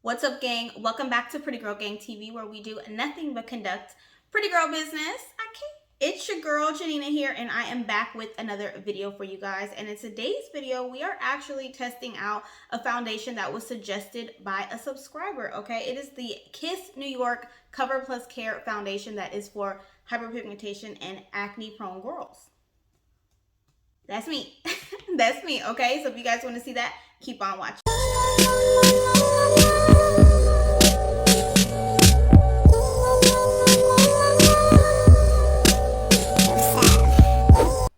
What's up, gang? Welcome back to Pretty Girl Gang TV, where we do nothing but conduct pretty girl business. It's your girl Jeanina here, and I am back with another video for you guys. And in today's video, we are actually testing out a foundation that was suggested by a subscriber. Okay, it is the Kiss New York Cover Plus Care foundation that is for hyperpigmentation and acne prone girls. That's me. That's me. Okay, so if you guys want to see that, keep on watching.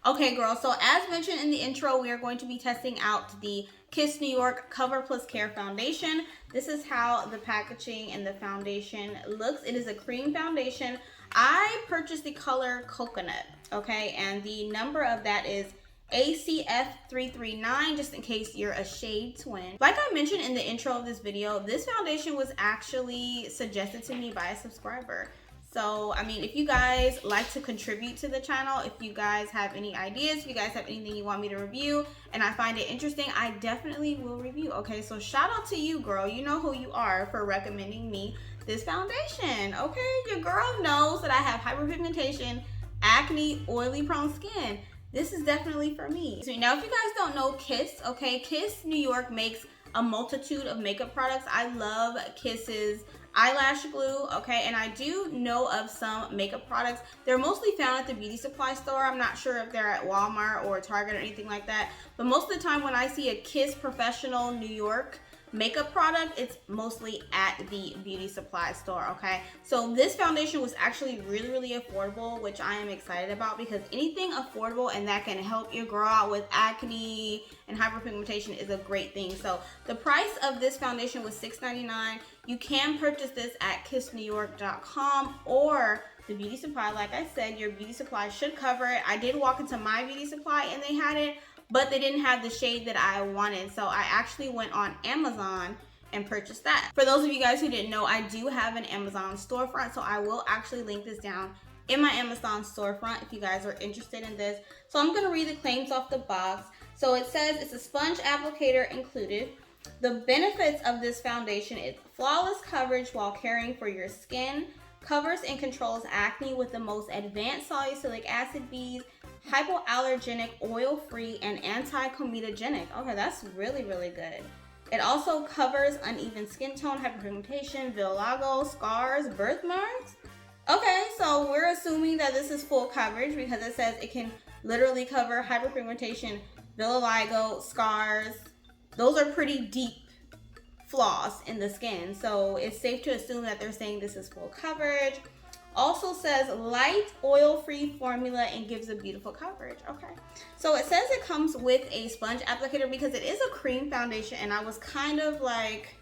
Okay, girls, so as mentioned in the intro, we are going to be testing out the Kiss New York Cover Plus Care foundation. This is how the packaging and the foundation looks. It is a cream foundation. I purchased the color Coconut, okay, and the number of that is ACF339, just in case you're a shade twin. Like I mentioned in the intro of this video, this foundation was actually suggested to me by a subscriber. So, I mean, if you guys like to contribute to the channel, if you guys have any ideas, if you guys have anything you want me to review and I find it interesting, I definitely will review. Okay, so shout out to you, girl. You know who you are for recommending me this foundation. Okay, your girl knows that I have hyperpigmentation, acne, oily prone skin. This is definitely for me. So now, if you guys don't know Kiss, okay, Kiss New York makes a multitude of makeup products. I love Kiss's eyelash glue, okay, and I do know of some makeup products. They're mostly found at the beauty supply store. I'm not sure if they're at Walmart or Target or anything like that, but most of the time when I see a Kiss Professional New York makeup product, it's mostly at the beauty supply store. Okay, so this foundation was actually really affordable, which I am excited about, because anything affordable and that can help your girl out with acne and hyperpigmentation is a great thing. So the price of this foundation was $6.99. You can purchase this at kissnewyork.com or the beauty supply. Like I said, your beauty supply should cover it. I did walk into my beauty supply and they had it, but they didn't have the shade that I wanted. So I actually went on Amazon and purchased that. For those of you guys who didn't know, I do have an Amazon storefront. So I will actually link this down in my Amazon storefront if you guys are interested in this. So I'm gonna read the claims off the box. So it says it's a sponge applicator included. The benefits of this foundation is flawless coverage while caring for your skin, covers and controls acne with the most advanced salicylic acid beads, hypoallergenic, oil-free, and anti-comedogenic. Okay, that's really good. It also covers uneven skin tone, hyperpigmentation, vitiligo, scars, birthmarks. Okay, so we're assuming that this is full coverage because it says it can literally cover hyperpigmentation, vitiligo, scars. Those are pretty deep flaws in the skin, so it's safe to assume that they're saying this is full coverage. Also says light oil-free formula and gives a beautiful coverage. Okay, so it says it comes with a sponge applicator because it is a cream foundation, and I was kind of like,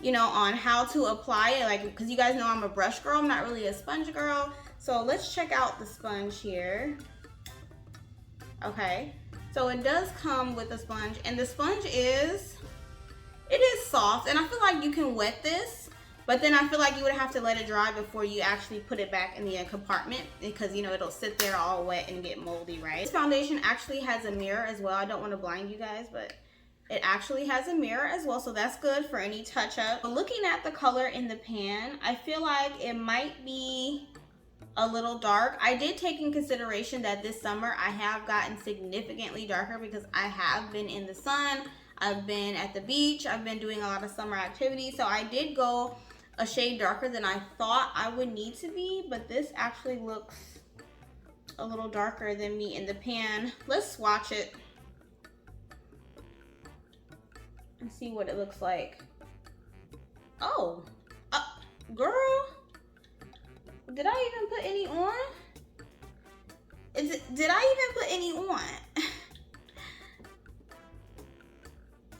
you know, on how to apply it, like, because you guys know I'm a brush girl, I'm not really a sponge girl. So let's check out the sponge here. Okay, so it does come with a sponge, and the sponge is soft, and I feel like you can wet this, but then I feel like you would have to let it dry before you actually put it back in the compartment, because, you know, it'll sit there all wet and get moldy, right? This foundation actually has a mirror as well. I don't want to blind you guys, but it actually has a mirror as well, so that's good for any touch-up. Looking at the color in the pan, I feel like it might be a little dark. I did take in consideration that this summer I have gotten significantly darker because I have been in the sun, I've been at the beach, I've been doing a lot of summer activities, so I did go a shade darker than I thought I would need to be, but this actually looks a little darker than me in the pan. Let's swatch it and see what it looks like. Oh, girl, did I even put any on? Did I even put any on?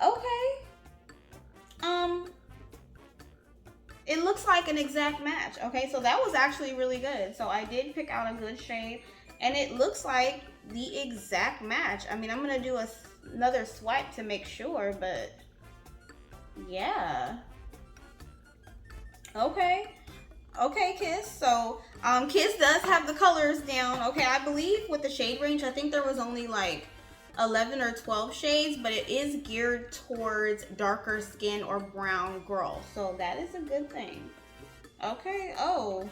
Okay. It looks like an exact match. Okay, so that was actually really good. So I did pick out a good shade, and it looks like the exact match. I mean, I'm gonna do another swipe to make sure, but yeah. Okay, Kiss. So Kiss does have the colors down. Okay, I believe with the shade range, I think there was only like 11 or 12 shades, but it is geared towards darker skin or brown girls, so that is a good thing. Okay. Oh,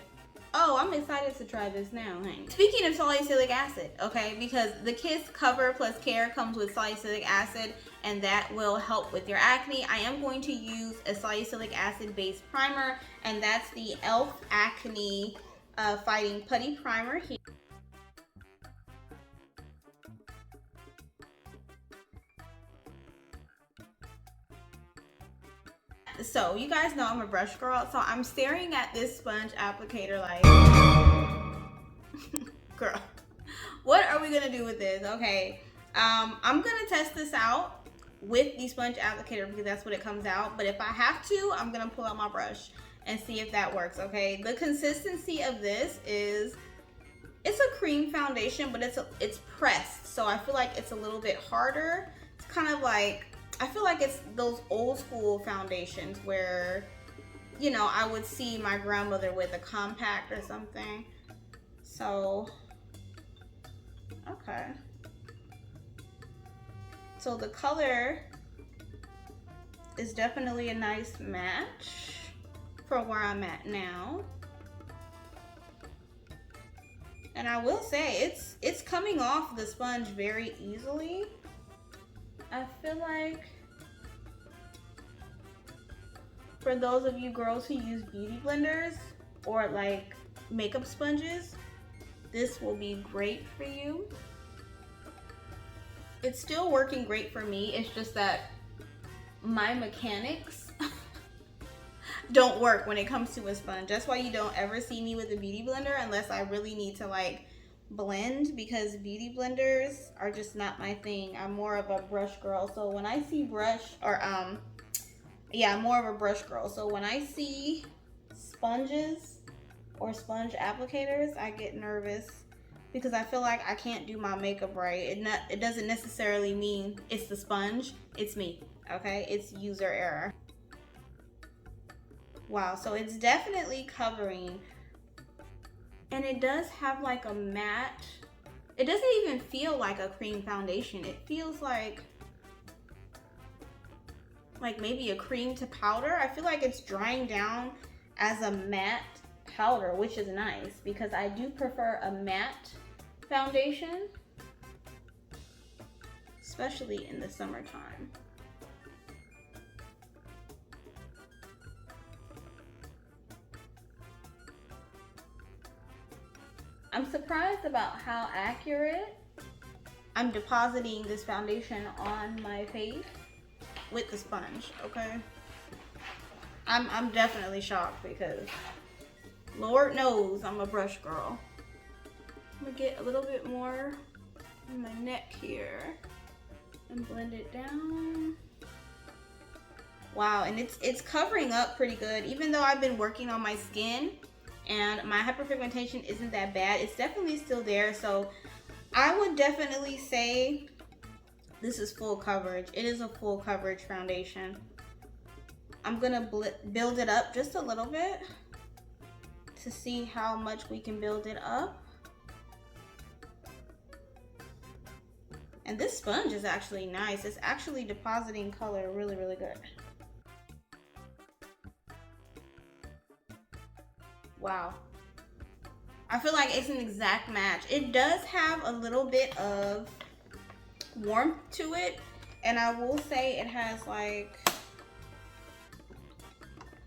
I'm excited to try this now. Hey. Speaking of salicylic acid, okay, because the Kiss Cover Plus Care comes with salicylic acid, and that will help with your acne. I am going to use a salicylic acid based primer, and that's the e.l.f. Acne Fighting Putty Primer here. So you guys know I'm a brush girl, so I'm staring at this sponge applicator like, girl, what are we gonna do with this? Okay, I'm gonna test this out with the sponge applicator because that's what it comes out, but if I have to, I'm gonna pull out my brush and see if that works. Okay, the consistency of this is, it's a cream foundation, but it's pressed, so I feel like it's a little bit harder. It's kind of like, I feel like it's those old school foundations where, you know, I would see my grandmother with a compact or something. So, okay. So the color is definitely a nice match for where I'm at now. And I will say, it's coming off the sponge very easily. I feel like for those of you girls who use beauty blenders or like makeup sponges, this will be great for you. It's still working great for me. It's just that my mechanics don't work when it comes to a sponge. That's why you don't ever see me with a beauty blender unless I really need to like blend, because beauty blenders are just not my thing. I'm more of a brush girl. So when I see brush, or yeah, I'm more of a brush girl. So when I see sponges or sponge applicators, I get nervous because I feel like I can't do my makeup right. It doesn't necessarily mean it's the sponge, it's me, okay? It's user error. Wow, so it's definitely covering. And it does have like a matte, it doesn't even feel like a cream foundation. It feels like maybe a cream to powder. I feel like it's drying down as a matte powder, which is nice because I do prefer a matte foundation, especially in the summertime. I'm surprised about how accurate I'm depositing this foundation on my face with the sponge, okay? I'm definitely shocked because Lord knows I'm a brush girl. I'm gonna get a little bit more in my neck here and blend it down. Wow, and it's covering up pretty good. Even though I've been working on my skin and my hyperpigmentation isn't that bad, it's definitely still there. So I would definitely say this is full coverage. It is a full coverage foundation. I'm gonna build it up just a little bit to see how much we can build it up. And this sponge is actually nice. It's actually depositing color really, really good. Wow. I feel like it's an exact match. It does have a little bit of warmth to it, and I will say it has like,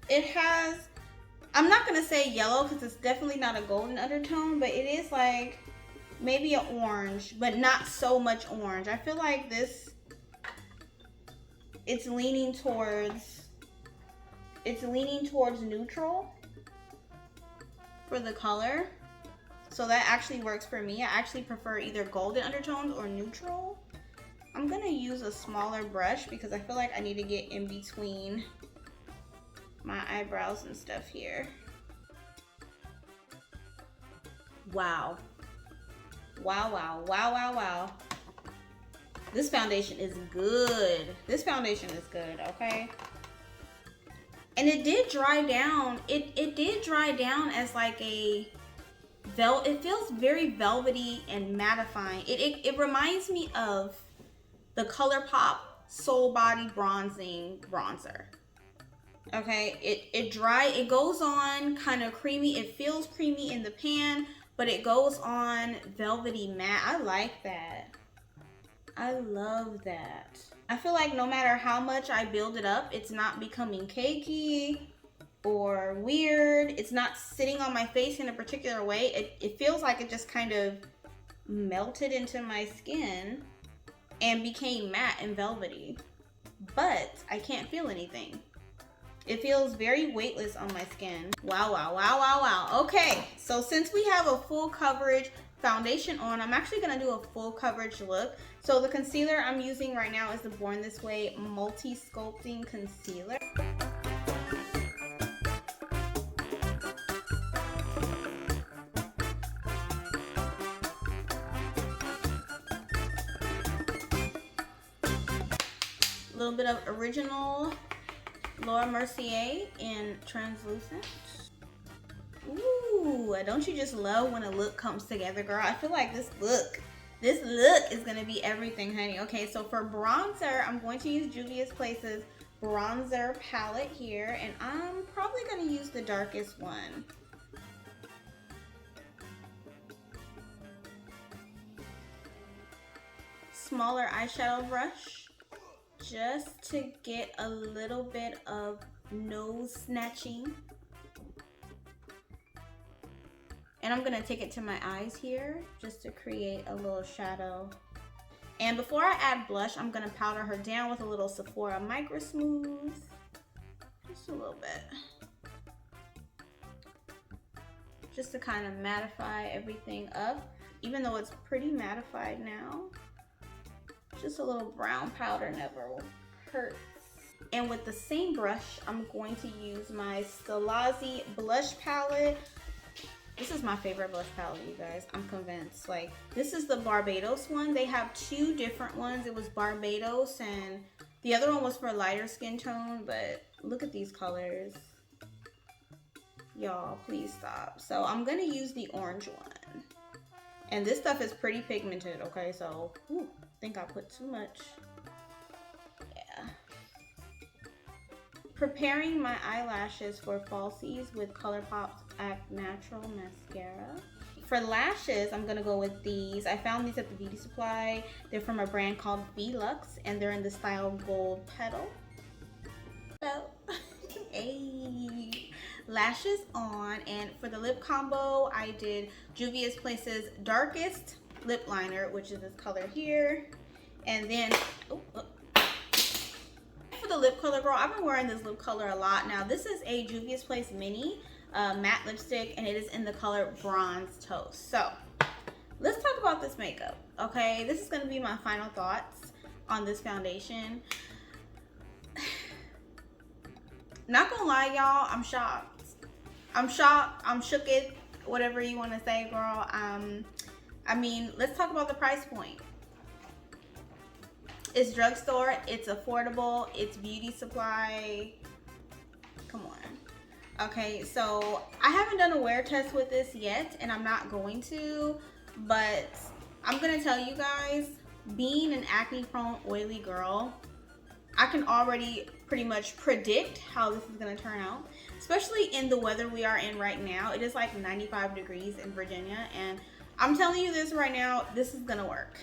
it has, I'm not gonna say yellow because it's definitely not a golden undertone, but it is like maybe an orange, but not so much orange. I feel like this, it's leaning towards neutral for the color. So that actually works for me. I actually prefer either golden undertones or neutral. I'm gonna use a smaller brush because I feel like I need to get in between my eyebrows and stuff here. Wow. Wow, wow, wow, wow, wow. This foundation is good. This foundation is good, okay? And it did dry down. It did dry down as like a it feels very velvety and mattifying. It reminds me of the ColourPop Soul Body Bronzing Bronzer. Okay, it goes on kind of creamy. It feels creamy in the pan, but it goes on velvety matte. I like that. I love that. I feel like no matter how much I build it up, it's not becoming cakey or weird. It's not sitting on my face in a particular way. It feels like it just kind of melted into my skin and became matte and velvety. But I can't feel anything. It feels very weightless on my skin. Wow, wow, wow, wow, wow. Okay, so since we have a full coverage foundation on, I'm actually gonna do a full coverage look. So the concealer I'm using right now is the Born This Way Multi-Sculpting Concealer. A little bit of original Laura Mercier in translucent. Ooh, don't you just love when a look comes together, girl? I feel like this look is gonna be everything, honey. Okay, so for bronzer, I'm going to use Juvia's Place's bronzer palette here, and I'm probably gonna use the darkest one. Smaller eyeshadow brush, just to get a little bit of nose snatching. And I'm gonna take it to my eyes here just to create a little shadow. And before I add blush, I'm gonna powder her down with a little Sephora Micro Smooth. Just a little bit. Just to kind of mattify everything up, even though it's pretty mattified now. Just a little brown powder never hurts. And with the same brush, I'm going to use my Scalazzi blush palette. This is my favorite blush palette, you guys. I'm convinced. Like, this is the Barbados one. They have two different ones. It was Barbados and the other one was for lighter skin tone, but look at these colors. Y'all, please stop. So I'm gonna use the orange one. And this stuff is pretty pigmented, okay? So, I think I put too much. Yeah. Preparing my eyelashes for falsies with ColourPop's Act Natural Mascara. For lashes, I'm gonna go with these. I found these at the beauty supply. They're from a brand called Velux, and they're in the style Gold Petal. So, hey, lashes on. And for the lip combo, I did Juvia's Place's Darkest Lip Liner, which is this color here. And then, for the lip color, girl, I've been wearing this lip color a lot now. This is a Juvia's Place Mini matte lipstick, and it is in the color Bronze Toast. So let's talk about this makeup, okay? This is going to be my final thoughts on this foundation. Not gonna lie, y'all, I'm shocked. I'm shocked. I'm shooked, whatever you want to say, girl. I mean, let's talk about the price point. It's drugstore, it's affordable, it's beauty supply. Come on. Okay, so I haven't done a wear test with this yet, and I'm not going to, but I'm gonna tell you guys, being an acne prone oily girl, I can already pretty much predict how this is gonna turn out, especially in the weather we are in right now. It is like 95 degrees in Virginia, and I'm telling you this right now, this is gonna work.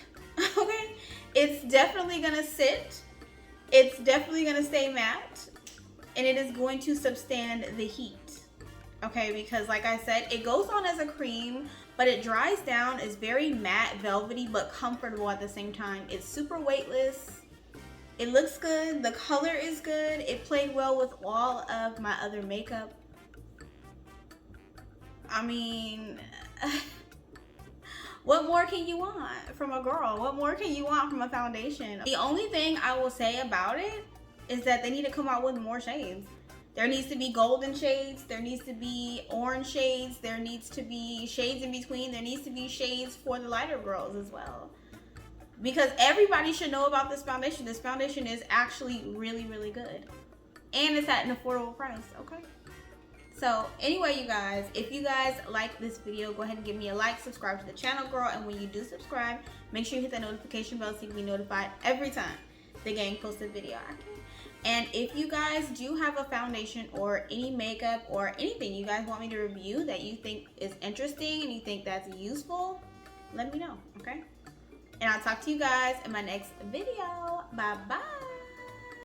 Okay, it's definitely gonna sit, it's definitely gonna stay matte, and it is going to withstand the heat. Okay, because like I said, it goes on as a cream, but it dries down. It's very matte, velvety, but comfortable at the same time. It's super weightless. It looks good. The color is good. It played well with all of my other makeup. I mean, what more can you want from a girl? What more can you want from a foundation? The only thing I will say about it is that they need to come out with more shades. There needs to be golden shades. There needs to be orange shades. There needs to be shades in between. There needs to be shades for the lighter girls as well. Because everybody should know about this foundation. This foundation is actually really, really good. And it's at an affordable price, okay? So anyway, you guys, if you guys like this video, go ahead and give me a like, subscribe to the channel, girl. And when you do subscribe, make sure you hit that notification bell so you can be notified every time the gang posts a video. And if you guys do have a foundation or any makeup or anything you guys want me to review that you think is interesting and you think that's useful, let me know, okay? And I'll talk to you guys in my next video. Bye-bye.